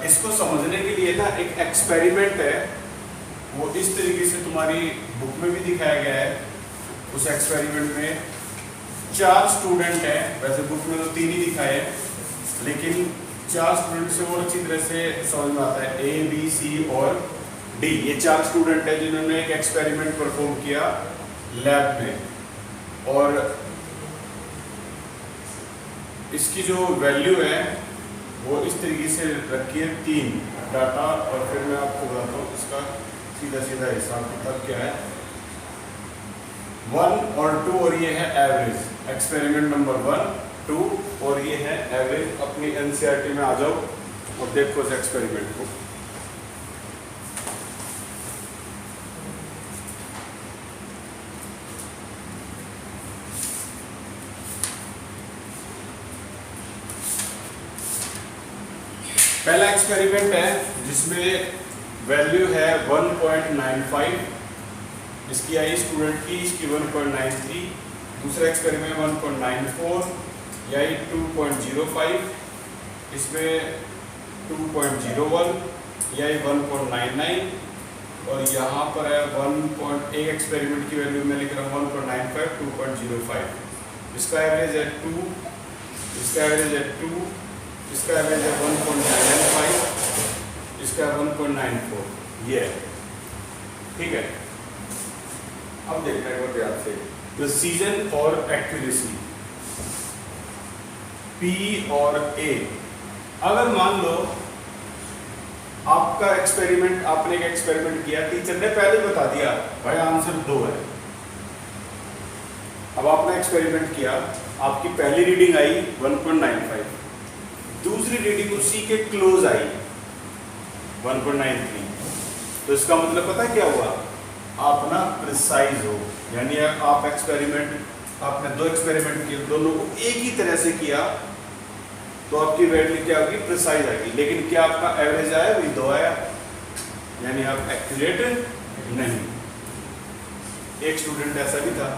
इसको समझने के लिए ना एक एक्सपेरिमेंट है, वो इस तरीके से तुम्हारी बुक में भी दिखाया गया है। उस एक्सपेरिमेंट में 4 स्टूडेंट हैं, वैसे बुक में तो 3 ही दिखाए हैं, लेकिन 4 स्टूडेंट से और अच्छी तरह से समझ में आता है। A, B, C और D, ये 4 स्टूडेंट हैं जिन्होंने एक एक्सपेरिमेंट परफॉर्म किया लैब में। और इसकी जो वैल्यू है वो इस तरीके से रखी है 3 डाटा, और फिर मैं आपको बताता हूँ इसका सीधा सीधा हिसाब किताब क्या है। 1 और 2, और ये है एवरेज। एक्सपेरिमेंट नंबर 1, 2 और ये है एवरेज। अपनी एनसीईआरटी में आ जाओ और देखो इस एक्सपेरिमेंट को। पहला एक्सपेरिमेंट है जिसमें वैल्यू है 1.95, इसकी आई स्टूडेंट की, इसकी 1.93। दूसरा एक्सपेरिमेंट 1.94, ये आई 2.05, इसमें 2.01, ये आई 1.99, और यहाँ पर है 1. एक्सपेरिमेंट की वैल्यू मैं लिख रहा हूँ 1.95, 2.05। इसका एवरेज है 2, इसका एवरेज है 2, इसका एवरेज है 1.95, इसका 1.94, ये है। ठीक है, अब देखना है वो ध्यान से प्रिसीजन और एक्यूरेसी, P और A। अगर मान लो आपका एक्सपेरिमेंट, आपने एक एक्सपेरिमेंट किया, टीचर ने पहले बता दिया भाई आंसर 2 है। अब आपने एक्सपेरिमेंट किया, आपकी पहली रीडिंग आई 1.95, दूसरी रीडिंग उसी के क्लोज आई 1.93। तो इसका मतलब पता क्या हुआ, आप ना प्रिसाइज हो, यानी आप एक्सपेरिमेंट, आपने 2 एक्सपेरिमेंट किए, दोनों को एक ही तरह से किया, तो आपकी वैल्यू क्या होगी, प्रिसाइज आएगी। लेकिन क्या आपका एवरेज आया, वही 2 आया, यानी आप एक्यूरेट नहीं। एक स्टूडेंट ऐसा भी था,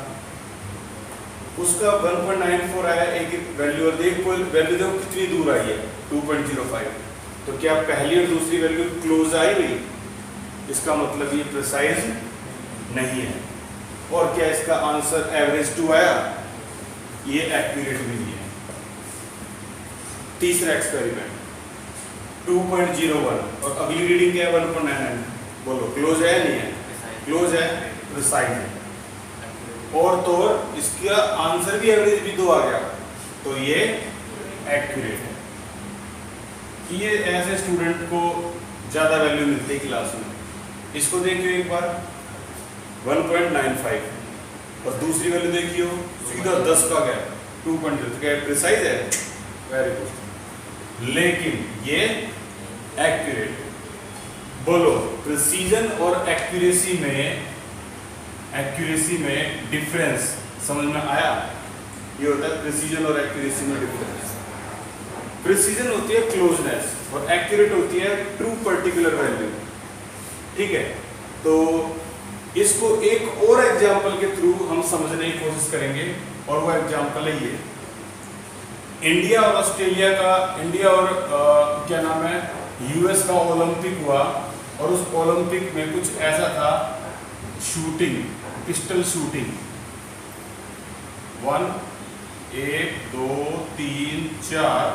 उसका 1.94 आया एक वैल्यू, और देखो वैल्यू देखो कितनी दूर आई है 2.05। तो क्या पहली और दूसरी वैल्यू क्लोज आई हुई, इसका मतलब ये प्रिसाइज नहीं है। और क्या इसका आंसर एवरेज 2 आया, ये एक्यूरेट भी नहीं है। तीसरा एक्सपेरिमेंट 2.01, और अगली रीडिंग क्या है 1.99। बोलो क्लोज है नहीं है, क्लोज है, प्रिसाइज है। और तो इसका आंसर भी एवरेज भी 2 आ गया, तो ये एक्यूरेट है। ये ऐसे स्टूडेंट को ज्यादा वैल्यू मिलती है क्लास में। इसको देखियो एक बार 1.95, और दूसरी वैल्यू देखियो सीधा 10 का गया 2.0, तो क्या प्रिसाइज है, वेरी गुड, लेकिन ये एक्यूरेट। बोलो प्रिसीजन और एक्यूरेसी में डिफरेंस समझ में आया। ये होता है प्रिसीजन और एक्यूरेसी में डिफरेंस। प्रिसीजन होती है क्लोजनेस और एक्यूरेट होती है ट्रू पर्टिकुलर वैल्यू। ठीक है, तो इसको एक और एग्जांपल के थ्रू हम समझने की कोशिश करेंगे, और वो एग्जांपल है ये। इंडिया और ऑस्ट्रेलिया का, इंडिया और क्या नाम है, यूएस का ओलंपिक हुआ, और उस ओलंपिक में कुछ ऐसा था, शूटिंग, पिस्टल शूटिंग, 1 2 3 4,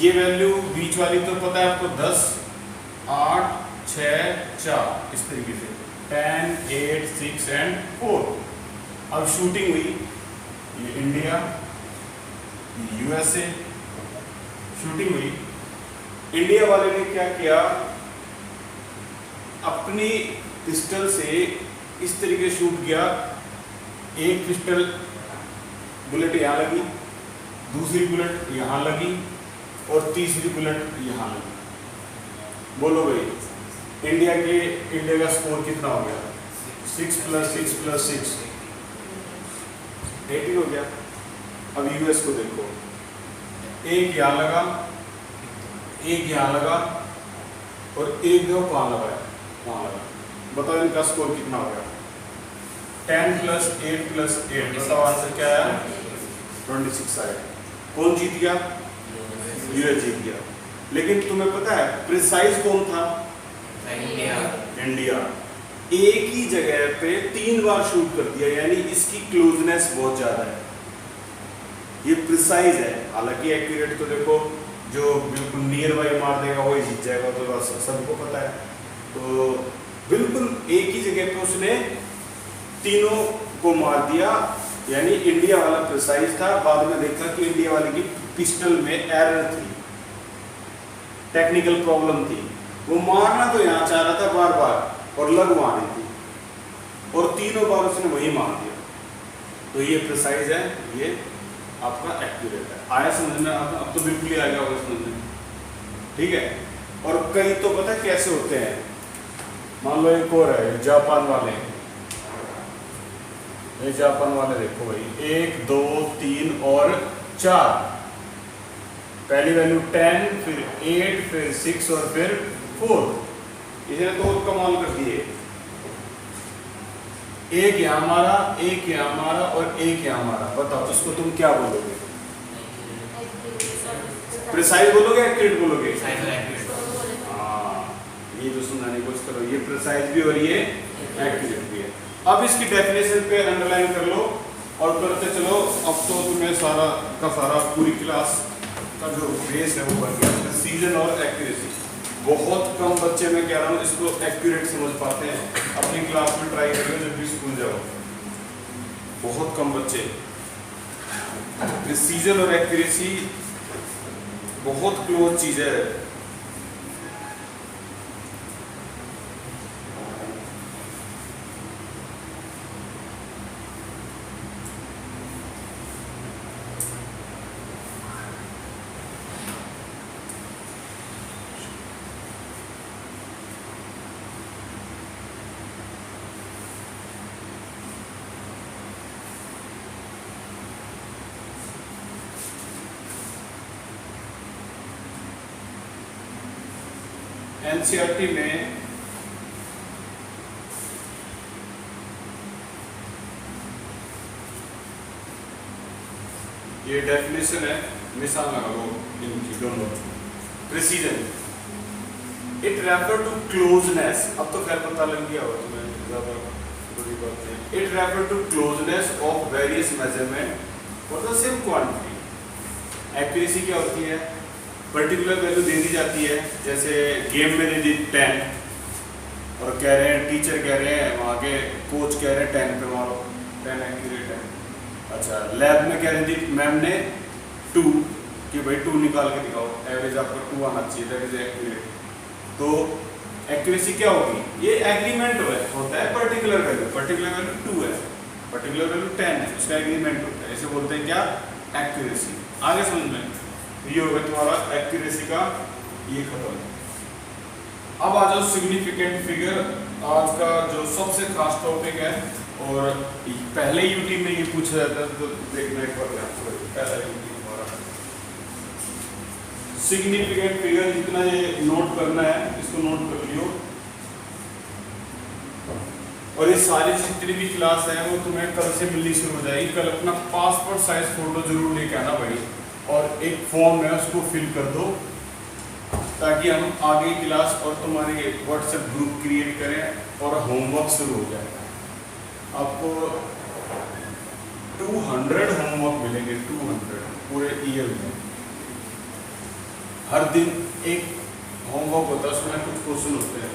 ये वैल्यू बीच वाली तो पता है आपको 10 8 6 4, इस तरीके से 10 8 6 एंड 4। अब शूटिंग हुई, ये इंडिया यूएसए, शूटिंग हुई। इंडिया वाले ने क्या किया, अपनी पिस्टल से इस तरीके शूट किया, एक पिस्टल बुलेट यहाँ लगी, दूसरी बुलेट यहाँ लगी, और तीसरी बुलेट यहाँ लगी। बोलो भाई इंडिया का स्कोर कितना हो गया, 6 + 6 + 6 18 हो गया। अब यूएस को देखो, एक यहाँ लगा, एक यहाँ लगा, और एक जो वहाँ लगा, वहाँ लगा। बताओ इनका स्कोर कितना हो गया, 10 + 8 + 8, बताओ आंसर क्या आया, 26 आया। कौन जीत गया, यूएस जीत गया। लेकिन तुम्हें पता है प्रिसाइज कौन था? इंडिया। एक ही जगह पे 3 बार शूट कर दिया, यानी इसकी क्लोजनेस बहुत ज्यादा है। ये प्रिसाइज है, हालांकि एक्यूरेट तो देखो जो बिल्कुल नियर बाई मार देगा वही जीत जाएगा, तो सबको पता है। तो बिल्कुल एक ही जगह पे उसने तीनों को मार दिया, यानी इंडिया वाला प्रिसाइज था। बाद में देखा कि इंडिया वाले की पिस्टल में एरर थी, टेक्निकल प्रॉब्लम थी। वो मारना तो यहाँ चाह रहा था बार बार और लग वहां रही थी, और तीनों बार उसने वही मार दिया। तो ये प्रिसाइज है, ये आपका एक्यूरेट है। आया समझ में? अब तो बिल्कुल ही आ गया होगा समझ में, ठीक है। और कई तो पता कैसे होते हैं, मान लो एक और है जापान वाले, ये जापान वाले देखो भाई, 1 2 3 और 4, पहली वैल्यू 10, फिर 8, फिर 6 और फिर 4। इसने तो कमाल कर दिए, एक यहाँ मारा, एक यहाँ मारा और एक यहाँ मारा। बताओ इसको तुम क्या बोलोगे? प्रिसाइज बोलोगे, एक्यूरेट बोलोगे? हाँ, ये जो सुनने की कोशिश करो, ये प्रिसाइज भी और ये एक्यूरेट भी है। अब इसकी डेफिनेशन पे अंडरलाइन कर लो और करते चलो। अब तो तुम्हें सारा का सारा पूरी क्लास का जो बेस है वो बन गया, प्रिसीजन और एक्यूरेसी। बहुत कम बच्चे, मैं कह रहा हूँ, इसको एक्यूरेट समझ पाते हैं। अपनी क्लास में ट्राई करो जब भी स्कूल जाओ, बहुत कम बच्चे। प्रिसीजन और एक्यूरेसी बहुत क्लोज चीज है। एनसीईआरटी में ये डेफिनेशन है, मिसाल लगा लो इनकी दोनों। Precision, it refer to closeness. अब तो खैर पता लग गया होगा तुम्हें, ज्यादा बड़ी बात नहीं। It refer to closeness of various measurement for the same quantity. Accuracy क्या होती है? पर्टिकुलर वैल्यू दे दी जाती है, जैसे गेम में दे दी 10 और कह रहे हैं, टीचर कह रहे हैं, वहाँ के कोच कह रहे हैं 10 पे मारो, 10 एक्यूरेट है। अच्छा, लैब में कह रही थी मैम ने 2 कि भाई 2 निकाल के दिखाओ, एवरेज आपका 2 आना चाहिए, दैट इज एक्यूरेट। तो एक्यूरेसी क्या होगी? ये एग्रीमेंट होता है पर्टिकुलर वैल्यू 2 है, पर्टिकुलर वैल्यू 10 है, उसका एग्रीमेंट होता है, इसे बोलते हैं क्या? एक्यूरेसी। आगे समझ में ये होगा तुम्हारा एक्यूरेसी का, ये खत्म। अब आ जाओ सिग्निफिकेंट फिगर, आज का जो सबसे खास टॉपिक है। और पहले यूटी में ये पूछा जाता है, तो देखना एक बार पहला यूटी हमारा सिग्निफिकेंट फिगर। जितना ये नोट करना है इसको नोट कर लियो, और ये सारी जितनी भी क्लास है वो तुम्हें कल से मिलनी शुरू हो जाएगी। कल अपना पासपोर्ट साइज फोटो जरूर लेके आना भाई, और एक फॉर्म है उसको फिल कर दो, ताकि हम आगे क्लास और तुम्हारे व्हाट्सएप ग्रुप क्रिएट करें और होमवर्क शुरू हो जाएगा। आपको 200 होमवर्क मिलेंगे, 200 पूरे ईयर में। हर दिन एक होमवर्क होता है, उसमें कुछ क्वेश्चन होते हैं।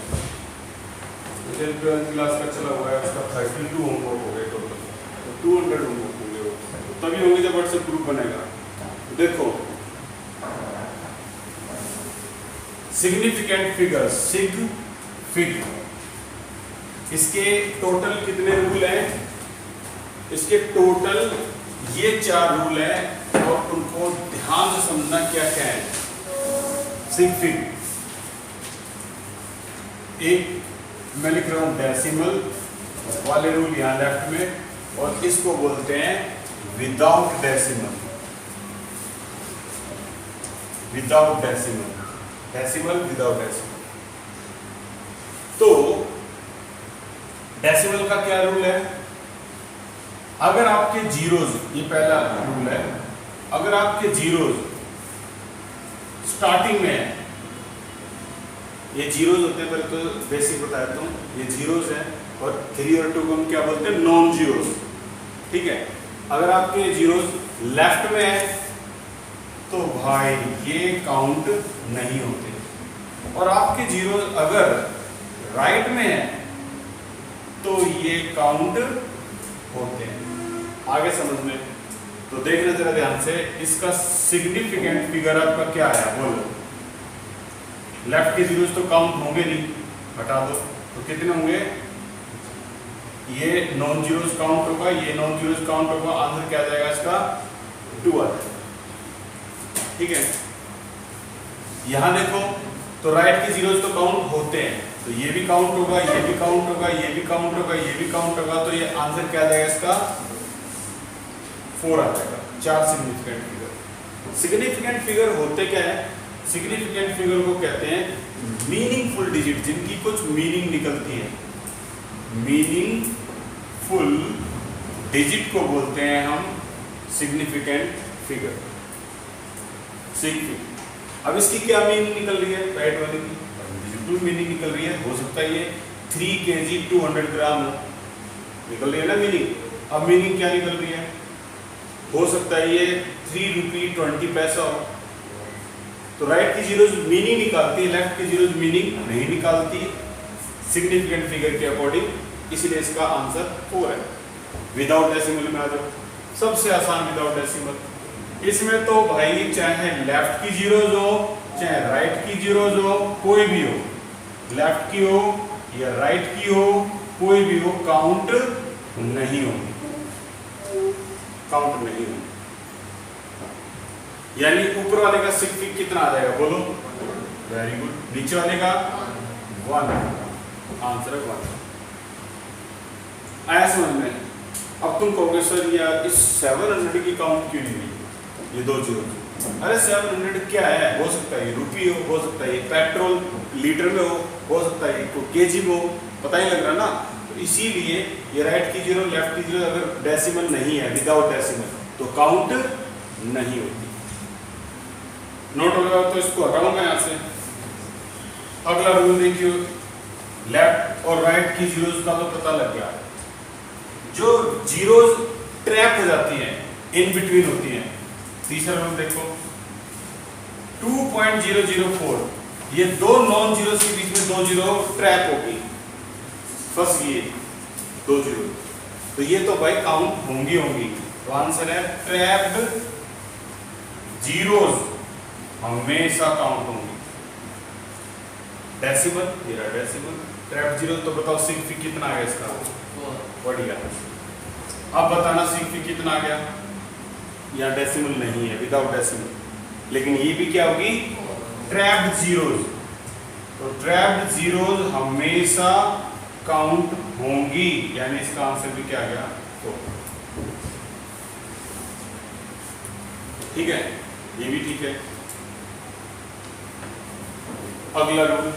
मुझे 12th क्लास का चला हुआ है, उसका 32 होमवर्क हो गए टोटल, तो 200 होमवर्क होंगे वो, तभी होंगे जब व्हाट्सएप ग्रुप बनेगा। देखो सिग्निफिकेंट फिगर, सिग फिग, इसके टोटल कितने रूल हैं? इसके टोटल ये 4 रूल हैं, और उनको ध्यान से समझना क्या क्या है। सिग फिग, एक मैं लिख रहा हूं डेसिमल वाले रूल यहां लेफ्ट में, और इसको बोलते हैं without decimal. Without decimal, decimal without decimal. तो डेसिमल का क्या रूल है? अगर आपके जीरोज, ये पहला रूल है, अगर आपके जीरोज स्टार्टिंग में है, ये जीरोज होते हैं, पहले तो बेसिक बताया था, ये जीरोज है और 3 और 2 को हम क्या बोलते हैं, नॉन जीरोज। ठीक है, अगर आपके जीरोज लेफ्ट में है तो भाई ये काउंट नहीं होते, और आपके जीरोज अगर राइट में है तो ये काउंट होते हैं। आगे समझ में तो देखना जरा ध्यान से, इसका सिग्निफिकेंट फिगर आपका क्या आया बोलो। लेफ्ट के जीरोज तो काउंट होंगे नहीं, हटा दो, तो कितने होंगे, ये नॉन जीरोज काउंट होगा, ये नॉन जीरोज काउंट होगा, आंसर क्या आ जाएगा इसका 2 आ जाएगा। ठीक है, यहां देखो तो राइट के जीरोज तो काउंट होते हैं, तो ये भी काउंट होगा, ये भी काउंट होगा, ये भी काउंट होगा, ये भी काउंट होगा, तो ये आंसर क्या आ जाएगा इसका 4 आ जाएगा। 4 सिग्निफिकेंट फिगर। सिग्निफिकेंट फिगर होते क्या है, सिग्निफिकेंट फिगर को कहते हैं मीनिंगफुल डिजिट, जिनकी कुछ मीनिंग निकलती है। मीनिंगफुल डिजिट को बोलते हैं हम सिग्निफिकेंट फिगर। अब इसकी क्या मीनिंग निकल रही है, राइट वाले की डिजिटल मीनिंग निकल रही है, हो सकता है ये 3 kg 200 ग्राम हो, निकल रही है ना मीनिंग। अब मीनिंग क्या निकल रही है, हो सकता है ये 3 रुपये 20 पैसा हो। तो राइट की जीरोज मीनिंग निकालती है, लेफ्ट की जीरोज मीनिंग नहीं निकालती सिग्निफिकेंट फिगर के अकॉर्डिंग, इसीलिए इसका आंसर 4 है। विदाउट डेसिमल में आ जाओ, सबसे आसान विदाउट डेसिमल। इसमें तो भाई चाहे लेफ्ट की जीरोज हो चाहे राइट की जीरोज हो, कोई भी हो, लेफ्ट की हो या राइट की हो, कोई भी हो, काउंट नहीं होगी, काउंट नहीं होगी। यानी ऊपर वाले का सिग्निफिकेंट कितना आ जाएगा बोलो, वेरी गुड, नीचे वाले का 1, आंसर 1 आया समझ में। अब तुम कहोगे सर यार इस 700 की काउंट क्यों नहीं हुई, ये 2 जीरो, अरे 700 क्या है, हो सकता है ये रुपये हो सकता है ये पेट्रोल लीटर में हो सकता है ये केजी में हो, पता ही लग रहा ना। तो इसीलिए ये राइट की जीरो लेफ्ट की जीरो अगर डेसिमल नहीं है, विदाउट डेसिमल, तो काउंट नहीं होती। नोट होगा तो इसको हटाऊंगा यहाँ से। अगला रूल देखिए, लेफ्ट और राइट की जीरोज का तो पता लग गया, जो जीरोज ट्रैप हो जाती हैं, इन बिटवीन होती हैं। तीसरा रूल देखो 2.004, ये 2 नॉन जीरोज के बीच में 2 जीरो ट्रैप होगी, फंस गई 2 जीरो, तो ये तो भाई काउंट होंगी होंगी। तो आंसर है ट्रैप्ड जीरोज हमेशा काउंट होंगी। डेसिमल, ये रहा डेसिमल, ट्रैप्ड जीरो, तो बताओ सिग्निफिकेंट कितना आ गया इसका, बढ़िया। अब बताना सिग्निफिकेंट कितना आ गया, यहाँ डेसिमल नहीं है, विदाउट डेसिमल, लेकिन ये भी क्या होगी, ट्रैप्ड जीरोज। तो ट्रैप्ड जीरोज हमेशा काउंट होंगी, यानी इसका आंसर भी क्या आ गया, 4। ठीक है, ये भी ठीक है। अगला रूल,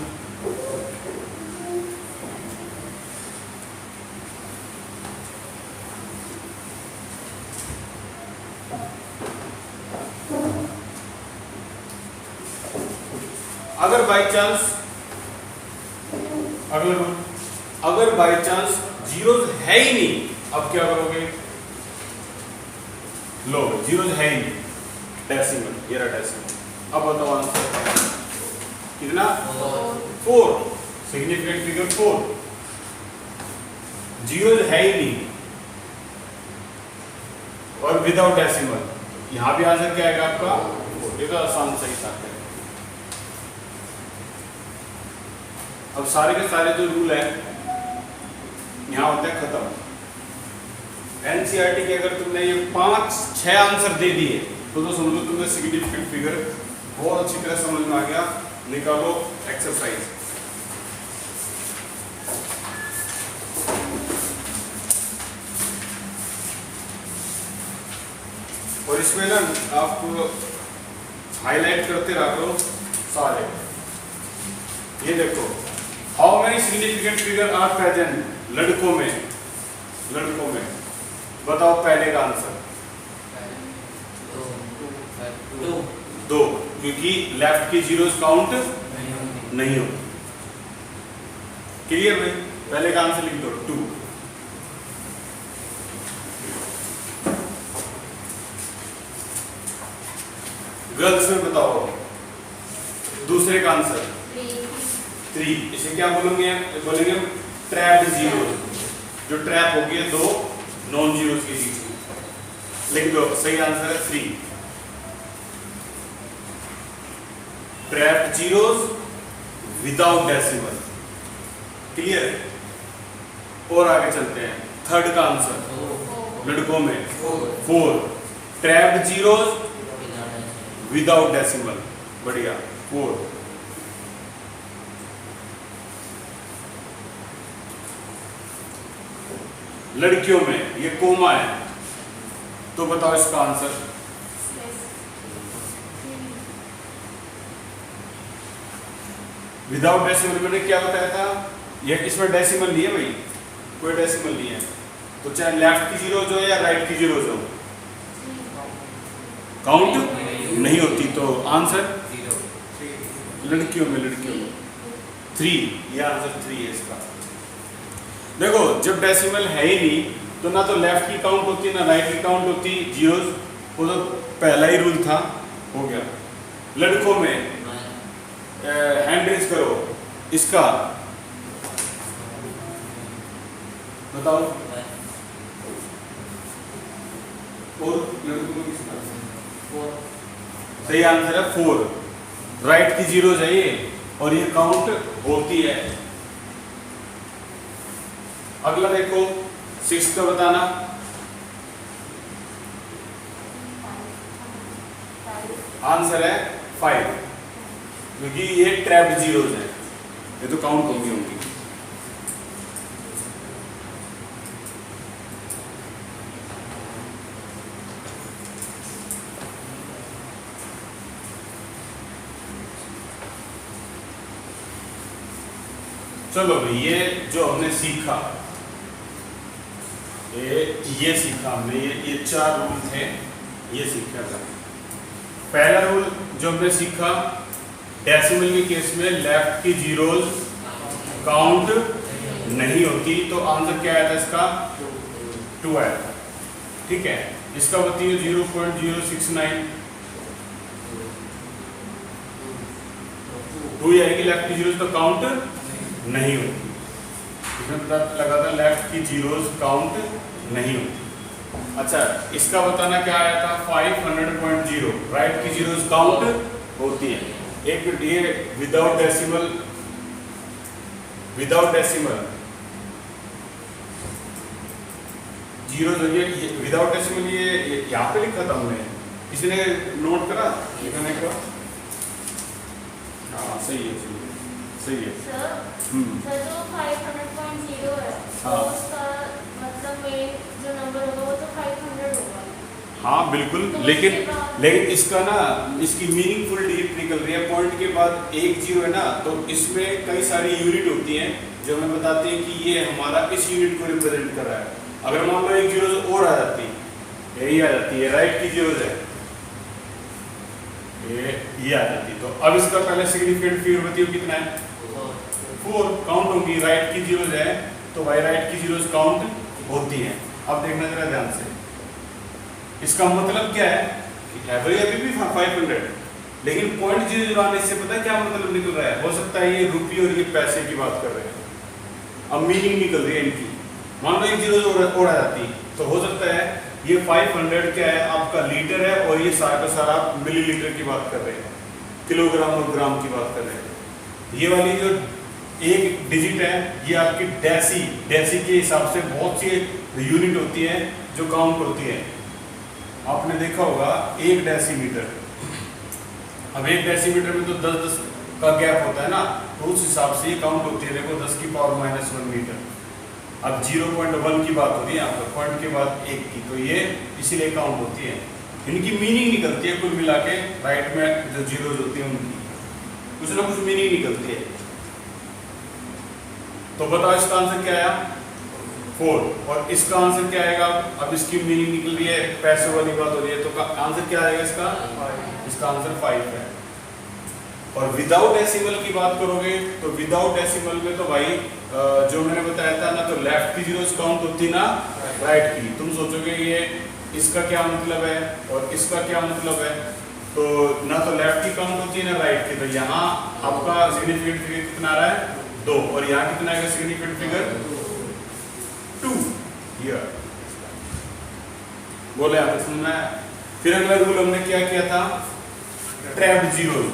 अगर बाई चांस, अगला रूल, अगर बाई चांस जीरोज है ही नहीं, अब क्या करोगे, लो जीरोज है ही नहीं, डेसिमल, ये रहा डेसिमल। अब बताओ आंसर कितना, 4, सिग्निफिकेंट फिगर 4, जीरोज है ही नहीं और विदाउट डेसिमल, यहां भी आंसर क्या आएगा आपका 4। ये तो आसान सही था। अब सारे के सारे जो रूल है यहां होते हैं खत्म। एनसीईआरटी के अगर तुमने ये 5-6 आंसर दे दिए तो समझ लो तुम्हें सिग्निफिकेंट फिगर बहुत अच्छी तरह समझ में आ गया। निकालो एक्सरसाइज। और इसमें ना आप हाईलाइट करते रहा करो सारे। ये देखो, how many significant figure are present लड़कों में, लड़कों में बताओ पहले का आंसर। 2। क्योंकि लेफ्ट की जीरोस काउंट नहीं होती। क्लियर भाई? पहले का आंसर लिख दो 2। गर्ल्स में बताओ दूसरे का आंसर 3। इसे क्या बोलेंगे? बोलेंगे ट्रैप्ड जीरो, जो ट्रैप हो गया दो नॉन जीरोस के बीच में। लिख दो, सही आंसर है 3। Trapped zeros without decimal. Clear है? और आगे चलते हैं, थर्ड का आंसर लड़कों में 4। Trapped zeros without decimal. बढ़िया, 4। लड़कियों में ये कोमा है, तो बताओ इसका आंसर। विदाउट डेसिमल मैंने क्या बताया था? ये इसमें डेसिमल नहीं है भाई, कोई डेसिमल नहीं है, तो चाहे लेफ्ट की जीरो हो या राइट की जीरो हो काउंट नहीं होती। तो आंसर लड़कियों में 3। ये आंसर 3 है इसका। देखो जब डेसिमल है ही नहीं तो ना तो लेफ्ट की काउंट होती ना राइट की काउंट होती जीरोस, वो तो पहला ही रूल था, हो गया। लड़कों में हैंड रेज करो, इसका बताओ। और लड़कों में किसका? 4। सही आंसर है 4। राइट की जीरो चाहिए और ये काउंट होती है। अगला देखो 6 का बताना। आंसर है 5, क्योंकि ये ट्रैप्ड जीरोस है, ये तो काउंट होंगी। चलो भाई, ये जो हमने सीखा, ये सीखा हमने, ये 4 रूल थे, ये सीखा था। पहला रूल जो हमने सीखा, डेसिमल के केस में लेफ्ट की जीरोस काउंट नहीं होती, तो आंसर क्या आया था इसका? 2 आया था। ठीक है, इसका बताइए 0.069 2 आएगी, लेफ्ट की जीरोस तो काउंट नहीं होती। इसमें पता लगा था लेफ्ट की जीरोस काउंट नहीं होती। अच्छा, इसका बताना क्या आया था? 500.0 राइट की जीरोस काउंट होती है। एक ये without decimal zero without decimal, ये यहाँ पे लिखा था हमने, किसी ने नोट करा लिखने का? हाँ सही है, सही है। सर जो 500.0 है, तो उसका मतलब में जो नंबर होगा वो तो 500 होगा। हाँ बिल्कुल, तो लेकिन इसका ना, इसकी मीनिंगफुल डिजिट निकल रही है। पॉइंट के बाद 1 जीरो है ना, तो इसमें कई सारी यूनिट होती हैं जो हमें बताती हैं कि ये हमारा इस यूनिट को रिप्रेजेंट कर रहा है। अगर मान लो 1 जीरो और आ जाती, यही आ जाती है, राइट की जीरो है, ये आ जाती, तो अब इसका पहले सिग्निफिकेंट फिगर बताइए कितना है? 4 काउंट होंगी। राइट की जीरोस है तो भाई राइट की जीरोस काउंट होती हैं। अब देखना जरा ध्यान से, इसका मतलब क्या है कि एवरेज अभी भी 500, लेकिन पॉइंट जीरो आने से पता है क्या मतलब निकल रहा है? हो सकता है ये रुपये और ये पैसे की बात कर रहे हैं। अब मीनिंग निकल रही है इनकी। मान लो 1 जीरो और आ जाती तो हो सकता है ये 500 क्या है? आपका लीटर है, और ये सारा का सारा मिलीलीटर की बात कर रहे हैं, किलोग्राम और ग्राम की बात कर रहे हैं। ये वाली जो एक डिजिट है, ये आपकी डेसी के हिसाब से बहुत सी यूनिट होती है जो काउंट होती है। आपने देखा होगा 1 डेसीमीटर। अब 1 डेसीमीटर में तो 10 का गैप होता है ना, तो उस हिसाब से ये काउंट होती है। देखो 10 की पावर -1 मीटर। अब 0.1 की बात हो रही है यहाँ पर, पॉइंट के बाद 1 की, तो ये इसीलिए काउंट होती है। इनकी मीनिंग निकलती है कुल मिला के, राइट में जो जीरोज होती है उनकी कुछ ना कुछ मीनिंग निकलती है। तो बताओ इसका आंसर क्या आया? 4। और इसका आंसर क्या आएगा? अब इसकी मीनिंग निकल रही है, पैसों वाली बात हो रही है, तो आंसर क्या आएगा इसका? इसका आंसर 5 है। और विदाउट डेसिमल की बात करोगे तो विदाउट डेसिमल में तो भाई जो मैंने बताया था ना, तो लेफ्ट की जीरोस काउंट होती ना राइट की। तुम सोचोगे ये इसका क्या मतलब है और इसका क्या मतलब है, तो ना तो लेफ्ट की काउंट होती है ना राइट की। तो यहाँ आपका सिग्निफिकेंट फिगर कितना आ रहा है 2, और यहाँ कितना आएगा सिग्निफिकेंट फिगर 2 हियर। बोले आपने सुनना है। फिर अगला रूल हमने क्या किया था, ट्रैप्ड जीरोस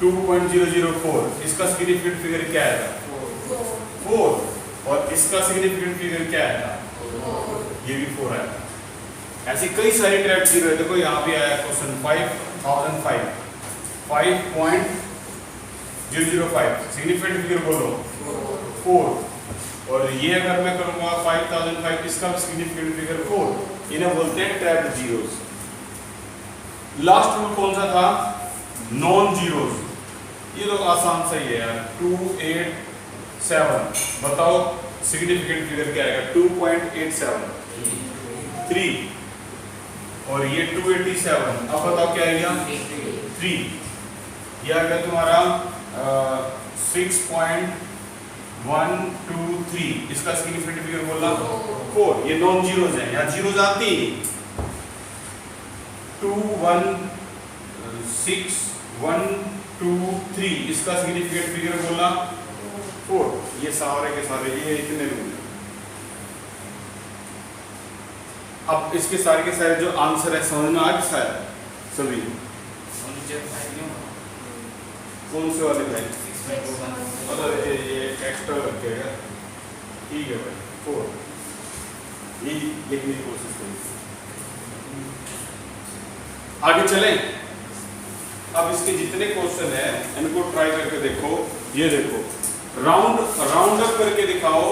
2.004, इसका सिग्निफिकेंट फिगर क्या आया था 4, और इसका सिग्निफिकेंट फिगर क्या आया था, ये भी 4 आया था। ऐसी कई सारी ट्रैप्ड जीरो है। देखो यहाँ भी आया क्वेश्चन 5005 5.005, सिग्निफिकेंट फिगर बोलो 4, और ये अगर मैं करूंगा 5005, इसका सिग्निफिकेंट फिगर 4, इन्हें बोलते हैं ट्रैप्ड जीरोस। लास्ट रूल कौन सा था, नॉन जीरोस। ये तो आसान सही है यार, 287, बताओ सिग्निफिकेंट फिगर क्या आएगा 2.87, 3, और ये 287, अब बताओ क्या आएगा 3, यह आएगा तुम्हारा 6.123, इसका सिग्निफिकेंट फिगर बोला 4, ये नॉन जीरोस है, यहाँ जीरोस आती 216,123, इसका सिग्निफिकेंट फिगर बोला 4, ये सारे के सारे ये इतने रूल। अब इसके सारे के सारे जो आंसर है समझ में आ गया सारे सभी, कौन से वाले भाई, अगर ये एक्स्ट्रा रखेगा ठीक है भाई 4, ये लिखने की कोशिश करिए। आगे चलें। अब इसके जितने क्वेश्चन है इनको ट्राई करके देखो। ये देखो, राउंड अप करके दिखाओ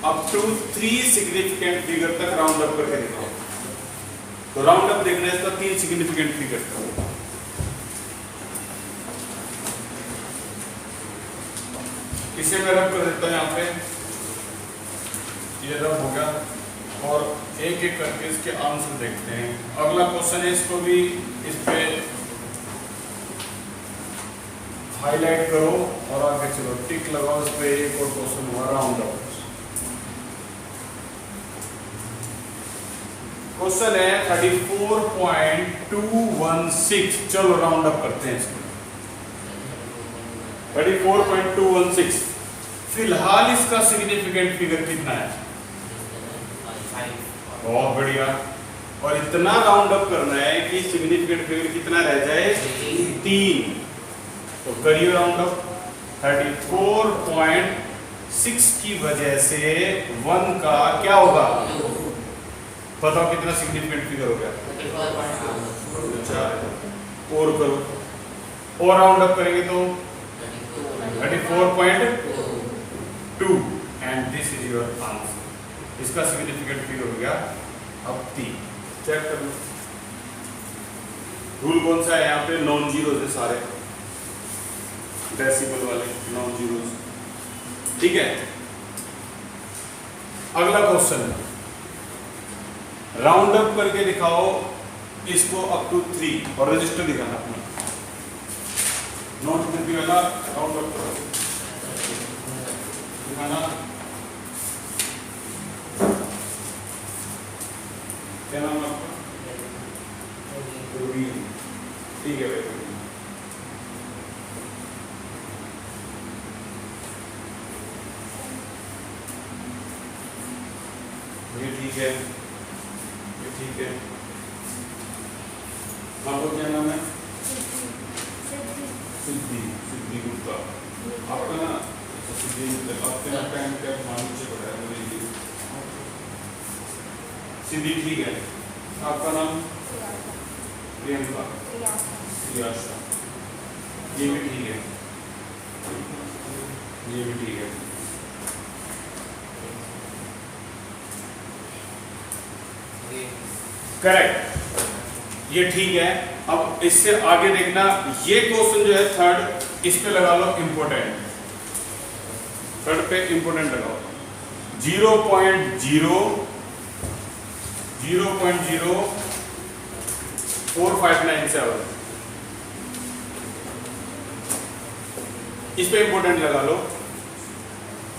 अप टू 3 सिग्निफिकेंट फिगर तक, राउंड अप करके दिखाओ। तो राउंड अप देखना है इसका 3 सिग्निफिकेंट फिगर तक। इसे मैं रब कर देता हूं यहाँ पे, ये रब हो गया, और एक एक करके इसके आंसर देखते हैं। अगला क्वेश्चन है, इसको भी इस पे हाईलाइट करो और आगे चलो, टिक लगाओ इस पे। एक और क्वेश्चन हुआ राउंड अप। क्वेश्चन है 34.216, चलो राउंड अप करते हैं इसको। 34.216, फिलहाल इसका सिग्निफिकेंट फिगर कितना है, बहुत बढ़िया, और इतना राउंड अप करना है कि सिग्निफिकेंट फिगर कितना रह जाए 3, तो करिए राउंड अप। 34.6 की वजह से 1 का क्या होगा, बताओ कितना सिग्निफिकेंट फिगर हो गया, 4, और करो, और राउंड अप करेंगे तो 34.2, and this is your answer. इसका सिग्निफिकेंट फिगर हो गया अब 3। चेक कर लो, रूल कौन सा है यहाँ पे, नॉन जीरोस है सारे, डेसिमल वाले नॉन जीरोस, ठीक है। अगला क्वेश्चन, राउंड अप करके दिखाओ इसको अप टू 3, और रजिस्टर दिखाना अपना, नोट बुक वाला राउंड अप करो दिखाना। क्या नाम है आपका, ठीक है भाई। ये ठीक है, ये ठीक है। आपको क्या नाम है, सिद्धि, सिद्धि गुप्ता। आपका ना सिद्धि, आपके ना पैन का मान नीचे पड़ा है, सिद्धि ठीक है। आपका नाम प्रियंका, प्रियाशा, ये भी ठीक है, ये भी ठीक है। करेक्ट, ये ठीक है। अब इससे आगे देखना, ये क्वेश्चन जो है थर्ड, इस पे लगा लो इम्पोर्टेंट, थर्ड पे इम्पोर्टेंट लगाओ। 0.04597, इस पे इम्पोर्टेंट लगा लो।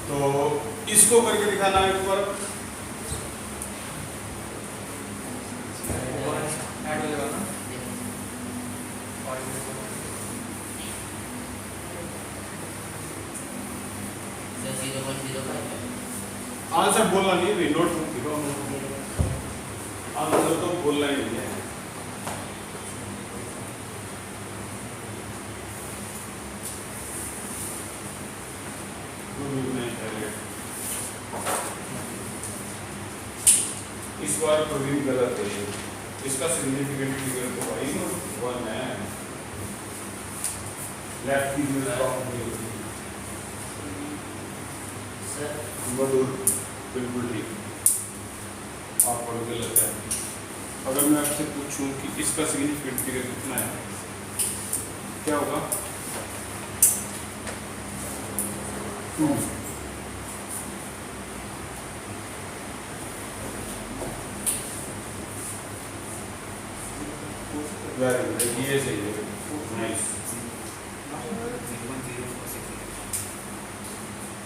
तो इसको करके दिखाना एक बार। आंसर बोलना नहीं है, नोटबुक दिखाओ। आंसर तो बोलना ही नहीं है। इस बार तो भी गलत है। इसका सिग्निफिकेंट फिगर तो भाई 1 है। लेफ्ट की यूज काउंट नहीं होती। मधुर बिल्कुल ठीक, आप पढ़ गलत है। अगर मैं आपसे पूछूं कि इसका सिग्निफिकेंट फिगर कितना है, क्या होगा? 2। वेरी गुड, ये सही है। नाइस।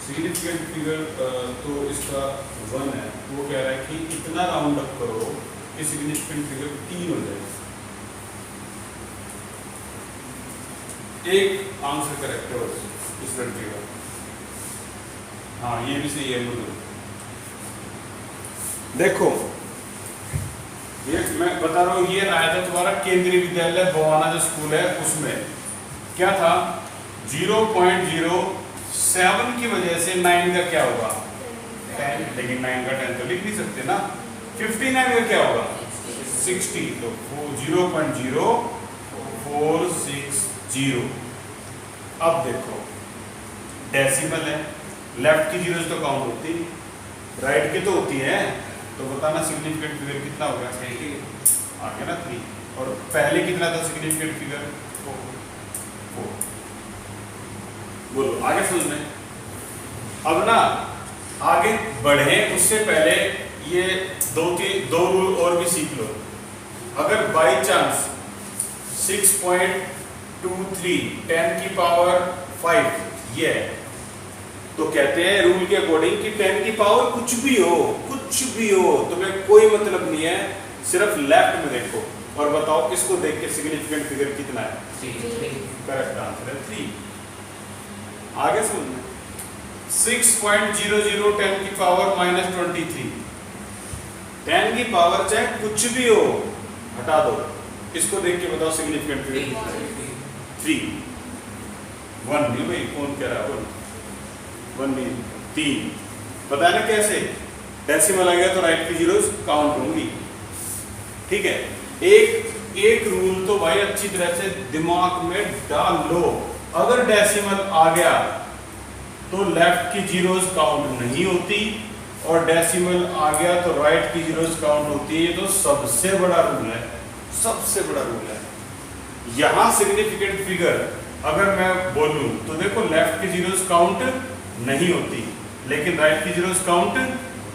सिग्निफिकेंट फिगर तो इसका 1 है। वो कह रहा है कि इतना राउंड अप करो कि सिग्निफिकेंट फिगर 3 हो जाए। एक आंसर करेक्ट है इस लड़के का। हाँ, ये भी सही है। मुझे देखो, ये मैं बता रहा हूँ, ये आया था तुम्हारा केंद्रीय विद्यालय बवाना जो स्कूल है उसमें। क्या था? 0.07 की वजह से 9 का क्या होगा? 10। लेकिन 9 का 10 तो लिख नहीं सकते ना। 59 का क्या होगा? 60। तो 0.0460। अब देखो, डेसिमल है, लेफ्ट की जीरोस तो काउंट होती, राइट की तो होती है। तो बताना सिग्निफिकेंट फिगर कितना होगा? आ गया ना 3। और पहले कितना था सिग्निफिकेंट फिगर? 4। बोलो आगे समझ में। अब ना आगे बढ़े उससे पहले ये दो रूल और भी सीख लो। अगर बाई चांस 6.23 10 की पावर 5 ये है, तो कहते हैं रूल के अकॉर्डिंग कि 10 की पावर कुछ भी हो, तुम्हें कोई मतलब नहीं है, सिर्फ लेफ्ट में देखो और बताओ इसको देख के सिग्निफिकेंट फिगर कितना है? 3। करेक्ट आंसर है 3। आगे समझना। 6.00 10 की पावर -23। 10 की पावर चाहे कुछ भी हो, हटा दो, इसको देख के बताओ सिग्निफिकेंट फिगर कितना है? 3। 1 नहीं भाई, कौन कह रहा है 1 नहीं, 3। पता है ना कैसे? डेसिमल आ गया तो राइट की जीरोस काउंट होंगी। ठीक है, एक रूल तो भाई अच्छी तरह से दिमाग में डाल लो। अगर डेसिमल आ गया तो लेफ्ट की जीरोस काउंट नहीं होती, और डेसिमल आ गया तो राइट की जीरोस काउंट होती है। ये तो सबसे बड़ा रूल है, सबसे बड़ा रूल है। यहां सिग्निफिकेंट फिगर अगर मैं बोलूं तो देखो, लेफ्ट की जीरोस काउंट नहीं होती लेकिन राइट की जीरोस काउंट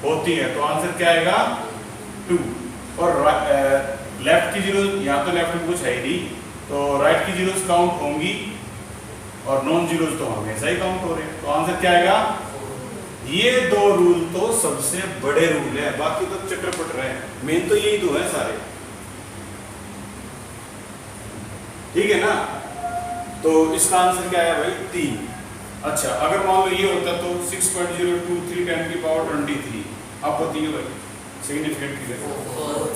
होती है। तो आंसर क्या आएगा? 2। और लेफ्ट की जीरोस, यहाँ तो लेफ्ट में कुछ है ही नहीं, तो राइट की जीरोस काउंट होंगी और नॉन जीरोस तो हमेशा ही काउंट हो रहे हैं। तो आंसर क्या आएगा? ये 2 रूल तो सबसे बड़े रूल है, बाकी तो चटरपट रहे हैं, मेन तो यही 2 है सारे। ठीक है ना? तो इसका आंसर क्या है भाई? 3। अच्छा, अगर मान लो ये होता तो 6.023 10 की पावर 23। अब बताइए भाई सिग्निफिकेंट फिगर।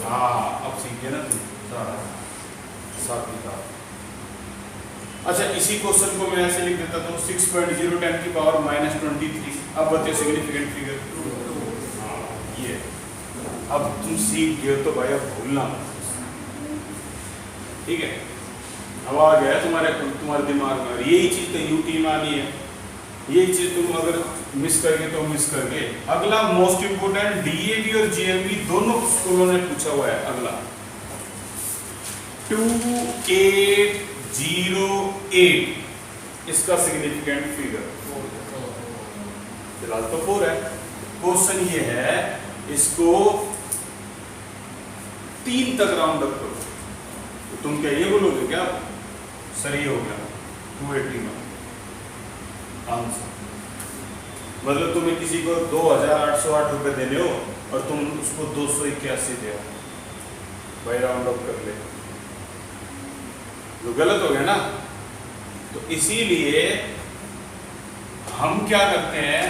हाँ, अब सीख गए ना तुम सारा साथ ही साथ। अच्छा, इसी क्वेश्चन को मैं ऐसे लिख देता हूँ 6.0 10 की पावर -23। अब बताइए सिग्निफिकेंट फिगर। हाँ, ये अब तुम सीख गए तो भाई अब भूलना मत। ठीक है, अब आ गया तुम्हारे दिमाग में। यही चीज तो यूटी में आनी है, यही चीज तुम अगर मिस कर गए तो मिस कर गए। अगला मोस्ट इंपोर्टेंट, डीएवी और जीएमवी दोनों स्कूलों ने पूछा हुआ है। अगला 2808, इसका सिग्निफिकेंट फिगर फिलहाल तो 4 है। क्वेश्चन ये है, इसको 3 तक राउंड अप करो। तो तुम क्या ये बोलोगे क्या सही हो गया 280 में? आंसर। मतलब तुम्हें किसी को 2808 रुपए देने हो और तुम उसको 281 दे, भाई राउंड अप कर ले, तो गलत हो गया ना। तो इसीलिए हम क्या करते हैं,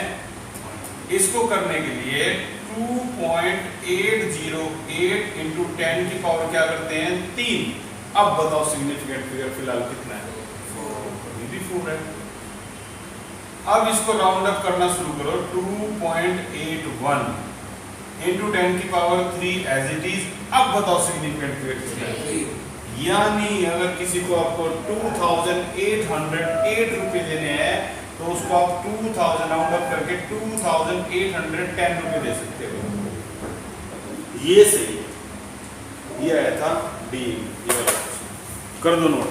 इसको करने के लिए 2.808 इंटू 10 की पावर क्या करते हैं 3। अब बताओ सिग्निफिकेंट फिगर फिलहाल कितना है, 4 है। अब इसको राउंड अप करना शुरू करो, 2.81 इंटू 10 की पावर 3 एज इट इज। अब बताओ सिग्निफिकेंट फिगर कितना है। यानी अगर किसी को आपको 2808 रुपए देने हैं तो उसको आप 2000 राउंड अप करके 2810 रुपए दे सकते हो। ये सही, ये आया था डी, ये कर दो नोट।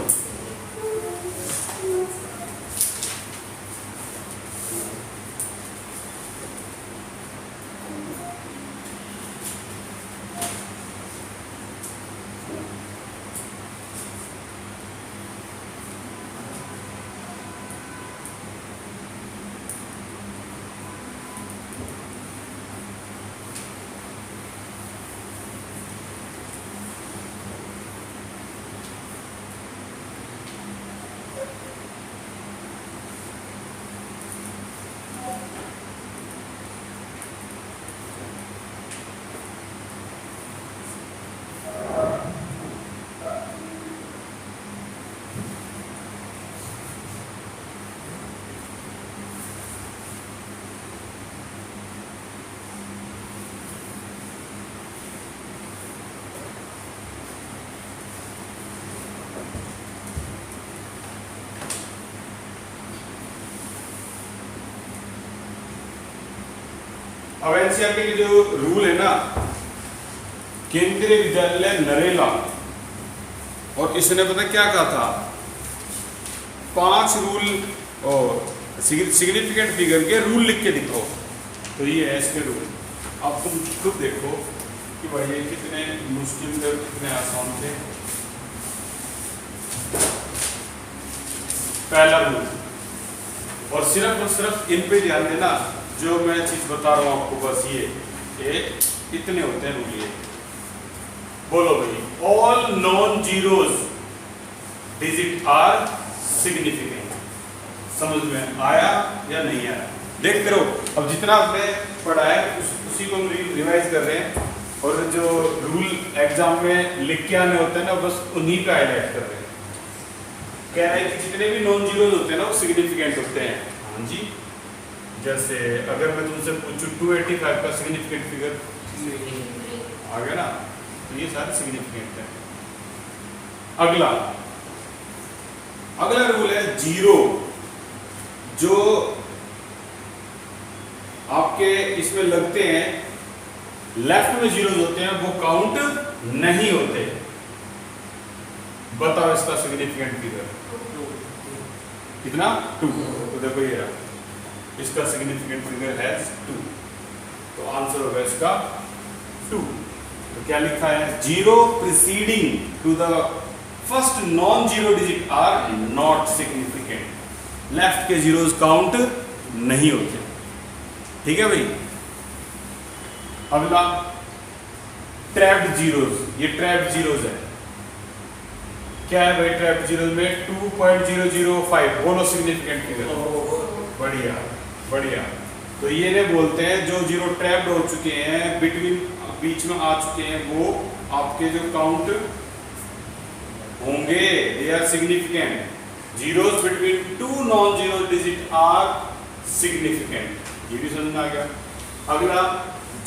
अब एनसीईआरटी की जो रूल है ना, केंद्रीय विद्यालय नरेला, और इसने पता क्या कहा था, 5 रूल और सिग्निफिकेंट फिगर के रूल लिख के दिखाओ। तो ये है इसके रूल। अब तुम खुद देखो कि भाई ये कितने मुश्किल थे, कितने आसान थे। पहला रूल, और सिर्फ इन पे ध्यान देना, जो मैं चीज बता रहा हूं आपको, बस ये इतने होते हैं रूल। ये बोलो भाई, all non zeros digit are significant. समझ में आया या नहीं आया? देखते रहो। अब जितना आपने पढ़ा है उसी को हम रिवाइज कर रहे हैं, और जो रूल एग्जाम में लिख के आने होते हैं ना, बस उन्हीं पे हाईलाइट कर रहे हैं। कह रहे हैं कि जितने भी नॉन जीरोज होते हैं ना वो सिग्निफिकेंट होते हैं। हाँ जी, जैसे अगर मैं तुमसे पूछूं 285 का सिग्निफिकेंट फिगर आ गया ना, तो ये सारे सिग्निफिकेंट है। अगला रूल है जीरो। जो आपके इसमें लगते हैं, लेफ्ट में जीरोज होते हैं, वो काउंट नहीं होते। बताओ इसका सिग्निफिकेंट फिगर कितना? 2। तो देखो ये रहा, इसका सिग्निफिकेंट फिगर है 2। तो आंसर होगा इसका 2। तो क्या लिखा है? Zero preceding to the first non zero digit are not significant. Left के जीरोज काउंट नहीं होते। ठीक है भाई। अगला ट्रैप्ड जीरोज। ये ट्रैप्ड जीरोज है। क्या है भाई ट्रैप्ड जीरोज में? 2.005। बोलो सिग्निफिकेंट फिगर। बढ़िया बढ़िया। तो ये ने बोलते हैं जो जीरो ट्रैप्ड हो चुके हैं, बीच में आ चुके हैं, वो आपके जो काउंट होंगे, they are significant. Zeros between 2 non zero digit are significant. ये भी समझ में आ गया। अगला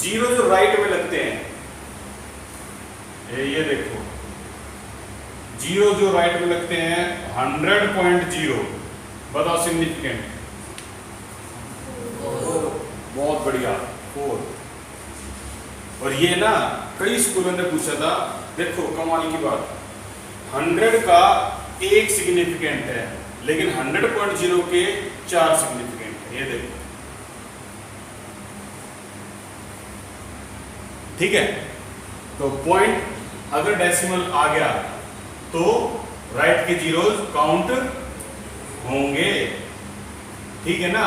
जीरो जो राइट में लगते हैं, ये देखो, जीरो जो राइट में लगते हैं 100.0। बताओ सिग्निफिकेंट। बहुत बढ़िया, 4। और ये ना कई स्कूलों ने पूछा था। देखो कमाल की बात, 100 का 1 सिग्निफिकेंट है, लेकिन 100.0 के 4 सिग्निफिकेंट है। ये देखो, ठीक है। तो पॉइंट अगर डेसिमल आ गया तो राइट के जीरोज काउंट होंगे। ठीक है ना।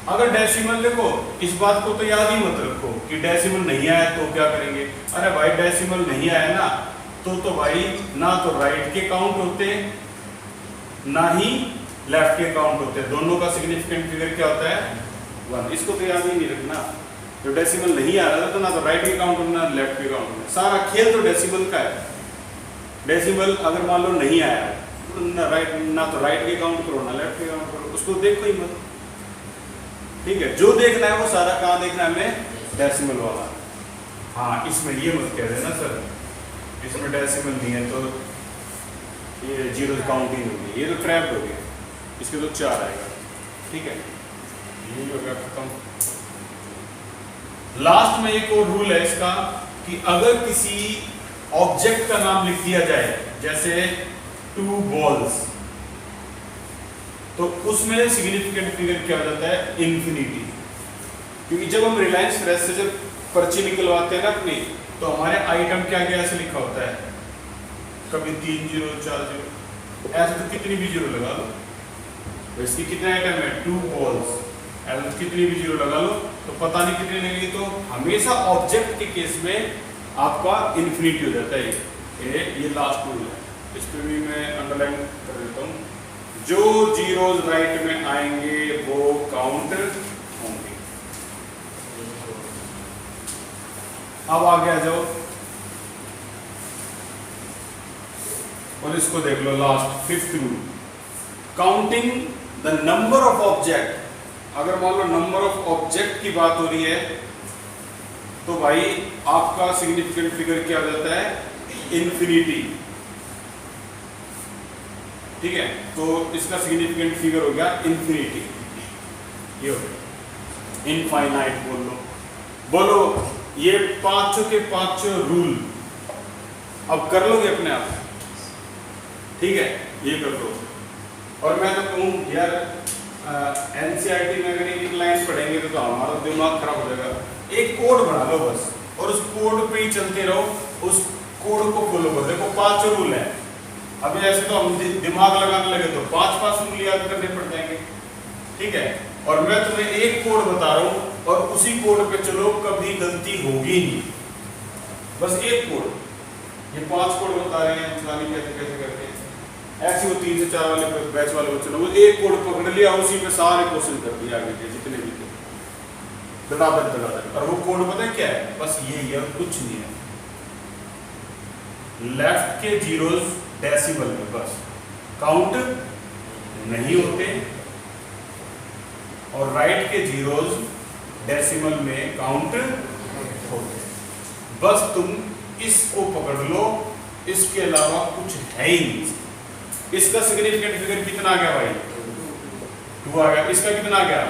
अगर डेसिमल देखो, इस बात को तो याद ही मत रखो कि डेसिमल नहीं आया तो क्या करेंगे। अरे भाई डेसिमल नहीं आया ना तो भाई ना तो राइट के काउंट होते ना ही लेफ्ट के काउंट होते, दोनों का सिग्निफिकेंट फिगर क्या होता है 1। इसको तो याद ही नहीं रखना। तो डेसिमल नहीं आ रहा था तो ना तो राइट के काउंट होना ना लेफ्ट के काउंट होना, सारा खेल तो डेसिमल का है। डेसिमल अगर मान लो नहीं आया ना तो राइट के काउंट करो ना लेफ्ट के काउंट करो, उसको देखो ही मत। ठीक है, जो देखना है वो सारा कहाँ देखना है हमें, डेसिमल वाला। हाँ, इसमें ये मत कह देना सर इसमें डेसिमल नहीं है तो ये जीरो काउंट ही नहीं होगी, ये तो ट्रैप्ड हो गया, इसके तो 4 आएगा। ठीक है, ये हो गया खत्म। लास्ट में एक और रूल है इसका कि अगर किसी ऑब्जेक्ट का नाम लिख दिया जाए जैसे 2 बॉल्स, तो उसमें सिग्निफिकेंट फिगर क्या हो जाता है इन्फिनिटी। क्योंकि जब हम रिलायंस फ्रेश से जब पर्ची निकलवाते हैं ना अपनी, तो हमारे आइटम क्या क्या ऐसे लिखा होता है, कभी 3 0 4 0, ऐसे तो कितनी भी जीरो लगा लो। तो इसकी कितने आइटम है 2 बॉल्स, ऐसे तो कितनी भी जीरो लगा लो तो पता नहीं कितनी लगेगी। तो हमेशा ऑब्जेक्ट के केस में आपका इन्फिनिटी हो जाता है। ये लास्ट रूल है, इस पर भी मैं अंडरलाइन कर देता हूँ। जो जीरोज राइट में आएंगे वो काउंट होंगे। अब आगे आ जाओ और इसको देख लो, last 5th rule, counting the number of object. अगर मान लो नंबर ऑफ ऑब्जेक्ट की बात हो रही है तो भाई आपका सिग्निफिकेंट फिगर क्या हो जाता है इन्फिनिटी। ठीक है, तो इसका सिग्निफिकेंट फिगर हो गया इन्फिनिटी, ये हो गया इनफाइनाइट। बोलो ये 5 के 5 रूल अब कर लोगे अपने आप। ठीक है, ये कर लो। और मैं तो कहूँ यार एनसीईआरटी में अगर एक लाइन पढ़ेंगे तो हमारा दिमाग खराब हो जाएगा। एक कोड बना लो बस और उस कोड पे ही चलते रहो, उस कोड को फॉलो करो। देखो 5 रूल है, अभी ऐसे तो हम दिमाग लगाने लगे तो 5 रूल याद करने पड़ जाएंगे। ठीक है, और मैं तुम्हें एक कोड बता रहा हूँ और उसी कोड पे चलो, कभी गलती होगी नहीं। बस एक कोड, ये 5 कोड बता रहे हैं कैसे कैसे करके, ऐसे वो 3 से 4 वाले बैच वाले बच्चों ने वो एक कोड पकड़ लिया, उसी में सारे क्वेश्चन कर दिए आगे के जितने भी थे, और वो कोड पता है क्या है, बस यही है, कुछ नहीं है। लेफ्ट के जीरोस डेसिमल में बस काउंट नहीं होते और राइट के जीरोस डेसिमल में काउंट होते। बस तुम इसको पकड़ लो, इसके अलावा कुछ है ही नहीं। इसका सिग्निफिकेंट फिगर कितना आ गया भाई 2 आ गया, इसका कितना आ गया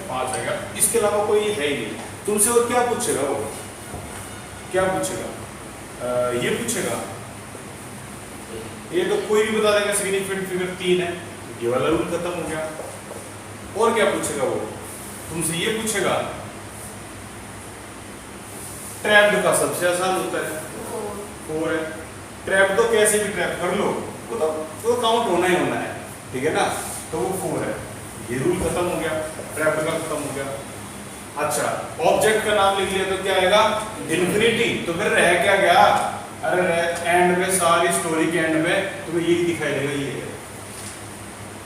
5 आ गया, इसके अलावा कोई है ही नहीं। तुमसे और क्या पूछेगा, वो क्या पूछेगा, ये पूछेगा, ये तो कोई भी बता देगा सिग्निफिकेंट फिगर 3 है, ये वाला रूल खत्म हो गया। और क्या पूछेगा वो, तुमसे ये पूछेगा ट्रैप्ड का सबसे आसान होता है 4 है। ट्रैप तो कैसे भी ट्रैप कर लो, वो तो काउंट होना ही होना है, ठीक है ना, तो वो 4 है। ये रूल खत्म हो गया, ट्रैप्ड का खत्म हो गया। अच्छा, ऑब्जेक्ट का नाम लिख लिया तो क्या आएगा इन्फिनिटी, तो फिर रह क्या गया, अरे एंड में सारी स्टोरी के एंड में तुम्हें यही दिखाई देगा, ये है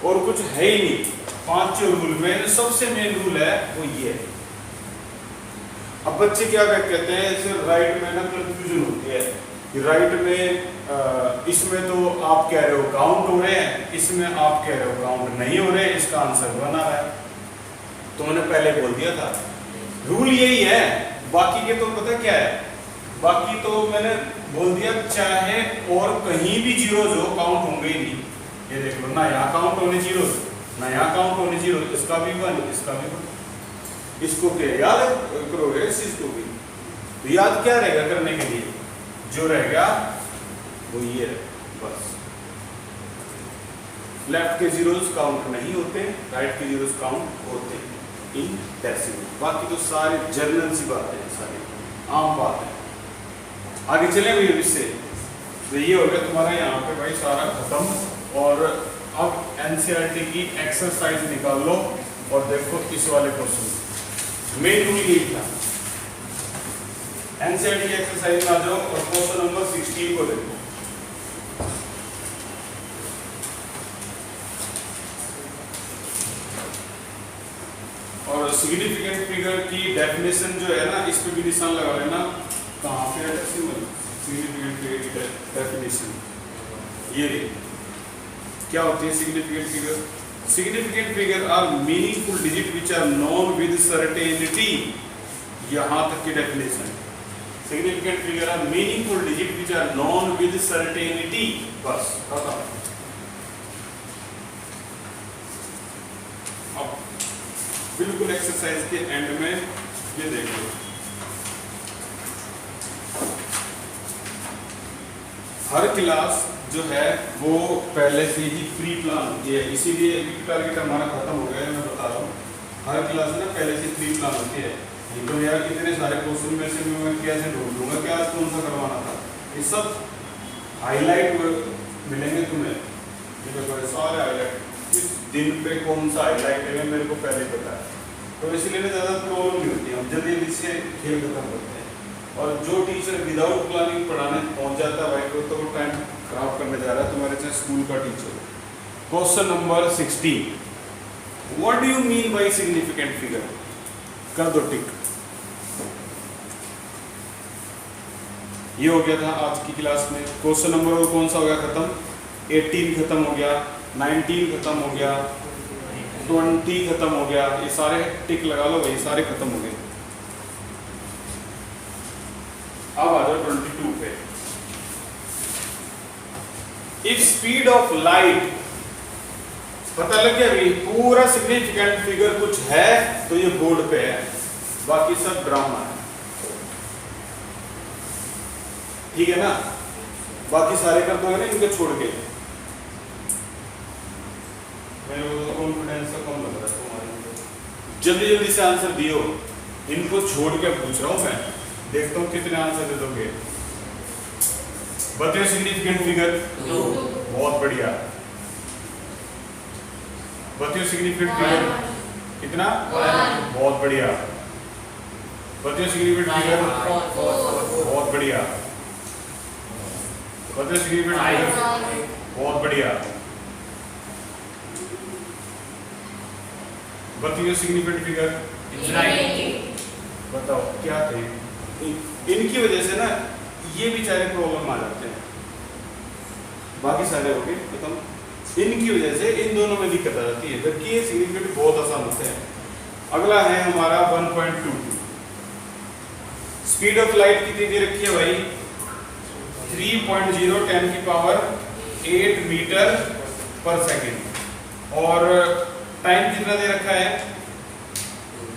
और कुछ है ही नहीं। 5 रूल में सबसे मेन रूल है वो ये है। अब बच्चे क्या कहते हैं, सिर्फ राइट में ना कंफ्यूजन होती है कि राइट में इसमें तो आप कह रहे हो काउंट हो रहे हैं, इसमें आप कह रहे हो काउंट नहीं हो रहे, इसका आंसर बना रहा है। तो मैंने पहले बोल दिया था रूल यही है, बाकी के तो पता क्या है, बाकी तो मैंने बोल दिया चाहे और कहीं भी जीरोज हो काउंट होंगे ही नहीं। ये देख लो, ना यहाँ काउंट होने जीरोज, ना यहाँ काउंट होने जीरो, इसका भी 1, इसका भी 1। इसको क्या याद करोगे, इस चीज को भी तो याद क्या रहेगा करने के लिए, जो रहेगा वो ये है बस। लेफ्ट के जीरोस काउंट नहीं होते, राइट के जीरोस काउंट होते इन डेसिमल। बाकी तो सारे जर्नल सी बातें हैं, सारी आम बात है। आगे चले भैया इससे, तो ये हो गया तुम्हारा यहाँ पे भाई सारा खत्म। और अब एनसीईआरटी की एक्सरसाइज निकाल लो और देखो इस वाले क्वेश्चन मेन रूल यही था। एनसीईआरटी की एक्सरसाइज में आ जाओ और क्वेश्चन नंबर 16 को देखो। और सिग्निफिकेंट फिगर की डेफिनेशन जो है ना, इस पे भी निशान लगा लेना। कहाँ पे है सिग्निफिकेंट फिगर की डेफिनेशन? ये क्या होती है significant figure? Significant figure are meaningful digit which are known with certainty. यहाँ तक की definition. Significant figure are meaningful digit which are known with certainty. बस खत्म। अब बिल्कुल एक्सरसाइज के एंड में ये देखो, हर क्लास जो है वो पहले से ही प्री प्लान होती है, इसीलिए टारगेट हमारा खत्म हो गया है। मैं बता रहा हूँ, हर क्लास ना पहले से प्री प्लान होती है। तो यार इतने सारे क्वेश्चन में से मैं कैसे ढूंढ लूंगा क्या आज कौन सा करवाना था? ये सब हाईलाइट मिलेंगे तुम्हें, ये देखो सारे हाईलाइट, किस दिन पे कौन सा हाईलाइट है मेरे को पहले पता है। तो इसलिए ना ज़्यादा प्रॉब्लम नहीं होती, हम जल्दी जल्दी से खेल खत्म करते हैं। और जो टीचर विदाउट प्लानिंग पढ़ाने पहुंच जाता है भाई को, तो वो टाइम खराब करने जा रहा है तुम्हारे चाहे स्कूल का teacher. Question number 16, what do you mean by significant figure? कर दो टिक। ये हो गया था आज की क्लास में। क्वेश्चन नंबर कौन सा हो गया खत्म? 18 खत्म हो गया, 19 खत्म हो गया, 20 खत्म हो गया। ये सारे टिक लगा लो भाई, सारे खत्म हो गए। अब आ जाओ 22 पे। इफ स्पीड ऑफ लाइट, पता लग गया अभी पूरा सिग्निफिकेंट फिगर कुछ है तो ये बोर्ड पे है, बाकी सब ड्रामा है, ठीक है ना? बाकी सारे कर दोगे ना इनको छोड़ के। मेरे को तो कॉन्फिडेंस कम लग रहा है तुम्हारे। जल्दी जल्दी से आंसर दियो, इनको छोड़ के पूछ रहा हूं मैं, देखता हूं कितने आंसर दे दोगे। बताओ सिग्निफिकेंट फिगर। बहुत बढ़िया। बताओ सिग्निफिकेंट फिगर कितना? बहुत बढ़िया। बताओ सिग्निफिकेंट फिगर। बहुत बढ़िया। बताओ सिग्निफिकेंट फिगर। बहुत बढ़िया। बताओ सिग्निफिकेंट फिगर। बताओ क्या थे? इनकी वजह से ना ये बेचारे प्रॉब्लम आ जाते हैं, बाकी सारे हो गए खत्म। इनकी वजह से इन दोनों में दिक्कत आ जाती है, जबकि ये सिग्निफिकेंट बहुत आसान होते हैं। अगला है हमारा 1.22। स्पीड ऑफ लाइट कितनी दे रखी है भाई? 3.0 10 की पावर 8 मीटर पर सेकेंड। और टाइम कितना दे रखा है?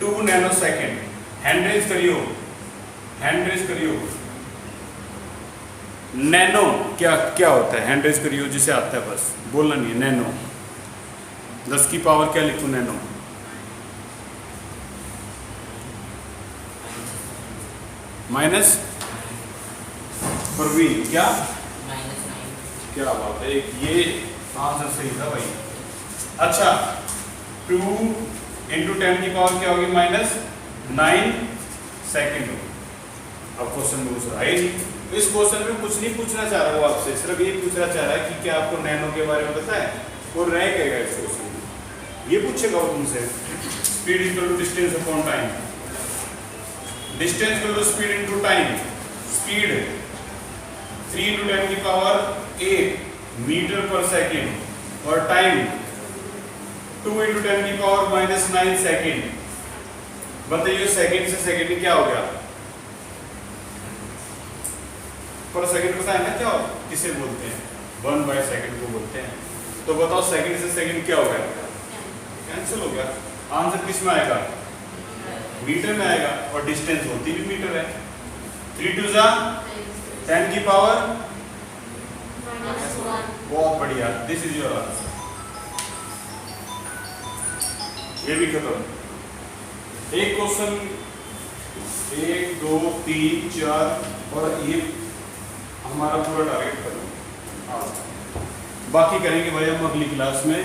2 नैनो सेकेंड। हैंड रेज करियो, हैंड रेज करियो। नैनो क्या क्या होता है? हैंड रेज करियो जिसे आता है, बस बोलना नहीं है। नैनो 10 की पावर क्या लिखूं? नैनो माइनस परवीन क्या? क्या बात है, ये आंसर सही था भाई। अच्छा 2 इंटू 10 की पावर क्या होगी? -9 सेकेंड। अब क्वेश्चन में दूसरा है नहीं, इस क्वेश्चन में कुछ नहीं पूछना चाह रहा वो आपसे, सिर्फ ये पूछना चाह रहा है कि क्या आपको नैनो के बारे में पता है? और रह करेगा इस क्वेश्चन में, ये पूछेगा वो तुमसे। Speed equal to distance upon time. Distance equal to speed into time. Speed 3 into 10 की पावर 8 मीटर पर सेकेंड और टाइम 2 इंटू 10 की पावर -9 सेकेंड। बताइए सेकेंड से सेकेंड क्या हो गया? पर सेकेंड पता है ना क्या किसे बोलते हैं? 1/सेकेंड को बोलते हैं। तो बताओ सेकेंड से सेकेंड क्या हो गया? कैंसिल हो गया। आंसर किस में आएगा? मीटर में आएगा, और डिस्टेंस होती भी मीटर है। 3 2 10 की पावर -1। बहुत बढ़िया, दिस इज योर आंसर। ये भी खत्म। एक क्वेश्चन 1 2 3 4 और ये हमारा पूरा टारगेट खत्म। बाकी करेंगे भाई हम अगली क्लास में।